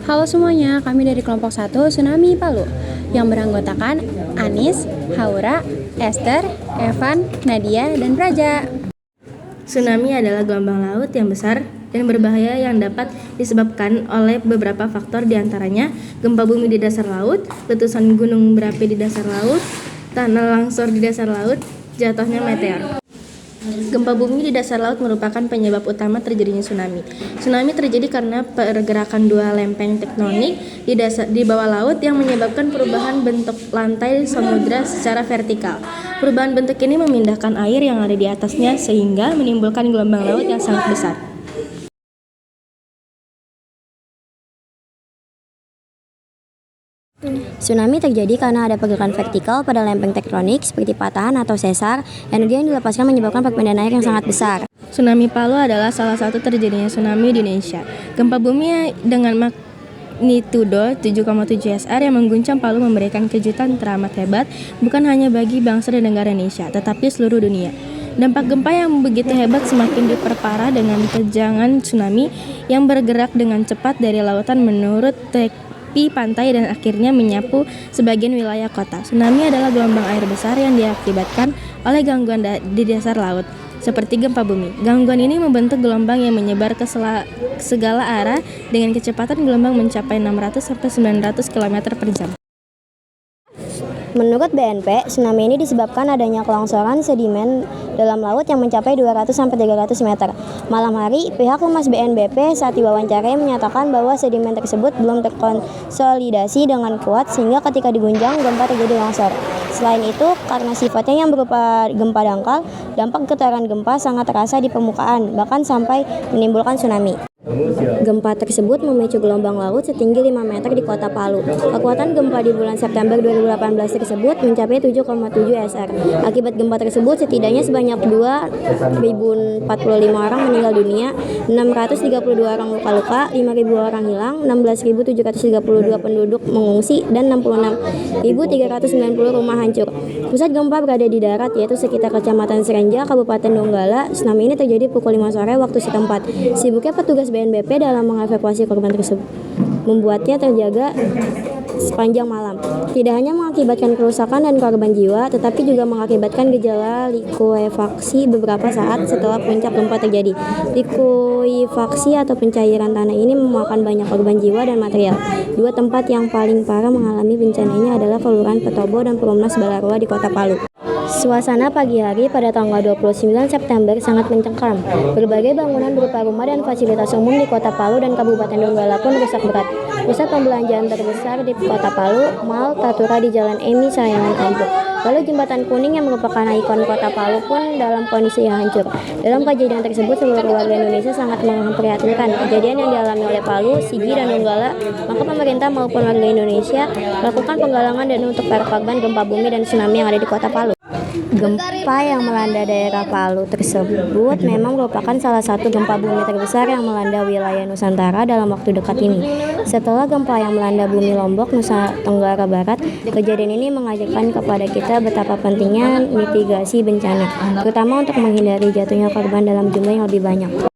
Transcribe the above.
Halo semuanya, kami dari kelompok 1 Tsunami Palu yang beranggotakan Anis, Haura, Esther, Evan, Nadia, dan Praja. Tsunami adalah gelombang laut yang besar dan berbahaya yang dapat disebabkan oleh beberapa faktor, diantaranya gempa bumi di dasar laut, letusan gunung berapi di dasar laut, tanah longsor di dasar laut, jatuhnya meteor. Gempa bumi di dasar laut merupakan penyebab utama terjadinya tsunami. Tsunami terjadi karena pergerakan dua lempeng tektonik di bawah laut yang menyebabkan perubahan bentuk lantai samudra secara vertikal. Perubahan bentuk ini memindahkan air yang ada di atasnya sehingga menimbulkan gelombang laut yang sangat besar. Tsunami terjadi karena ada pergerakan vertikal pada lempeng tektonik seperti patahan atau sesar. Energi yang dilepaskan menyebabkan perpindahan air yang sangat besar. Tsunami Palu adalah salah satu terjadinya tsunami di Indonesia. Gempa bumi dengan magnitudo 7,7 SR yang mengguncang Palu memberikan kejutan teramat hebat bukan hanya bagi bangsa dan negara Indonesia, tetapi seluruh dunia. Dampak gempa yang begitu hebat semakin diperparah dengan terjangan tsunami yang bergerak dengan cepat dari lautan menurut tepi pantai dan akhirnya menyapu sebagian wilayah kota. Tsunami adalah gelombang air besar yang diakibatkan oleh gangguan di dasar laut, seperti gempa bumi. Gangguan ini membentuk gelombang yang menyebar ke segala arah dengan kecepatan gelombang mencapai 600-900 km per jam. Menurut BNP, tsunami ini disebabkan adanya kelongsoran sedimen dalam laut yang mencapai 200-300 meter. Malam hari, pihak Humas BNPB saat diwawancarai menyatakan bahwa sedimen tersebut belum terkonsolidasi dengan kuat sehingga ketika diguncang gempa terjadi longsor. Selain itu, karena sifatnya yang berupa gempa dangkal, dampak getaran gempa sangat terasa di permukaan, bahkan sampai menimbulkan tsunami. Gempa tersebut memicu gelombang laut setinggi 5 meter di kota Palu. Kekuatan gempa di bulan September 2018 tersebut mencapai 7,7 SR. Akibat gempa tersebut, setidaknya sebanyak 2.045 orang meninggal dunia, 632 orang luka-luka, 5.000 orang hilang, 16.732 penduduk mengungsi, dan 66.390 rumah hancur. Pusat gempa berada di darat, yaitu sekitar Kecamatan Serenja, Kabupaten Donggala. Tsunami ini terjadi pukul 5 sore waktu setempat. Sibuknya petugas BNPB dalam mengevakuasi korban tersebut membuatnya terjaga sepanjang malam. Tidak hanya mengakibatkan kerusakan dan korban jiwa, tetapi juga mengakibatkan gejala likuifaksi beberapa saat setelah puncak gempa terjadi. Likuifaksi atau pencairan tanah ini memakan banyak korban jiwa dan material. Dua tempat yang paling parah mengalami bencana ini adalah Kelurahan Petobo dan Perumnas Balarua di Kota Palu. Suasana pagi hari pada tanggal 29 September sangat mencekam. Berbagai bangunan berupa rumah dan fasilitas umum di Kota Palu dan Kabupaten Donggala pun rusak berat. Pusat pembelanjaan terbesar di Kota Palu, Mall Tatura di Jalan Emi Sayangan ambruk. Lalu Jembatan Kuning yang merupakan ikon Kota Palu pun dalam kondisi yang hancur. Dalam kejadian tersebut, seluruh warga Indonesia sangat memprihatinkan kejadian yang dialami oleh Palu, Sigi, dan Donggala. Maka pemerintah maupun warga Indonesia melakukan penggalangan dan untuk para korban gempa bumi dan tsunami yang ada di Kota Palu. Gempa yang melanda daerah Palu tersebut memang merupakan salah satu gempa bumi terbesar yang melanda wilayah Nusantara dalam waktu dekat ini. Setelah gempa yang melanda bumi Lombok, Nusa Tenggara Barat, kejadian ini mengajarkan kepada kita betapa pentingnya mitigasi bencana, terutama untuk menghindari jatuhnya korban dalam jumlah yang lebih banyak.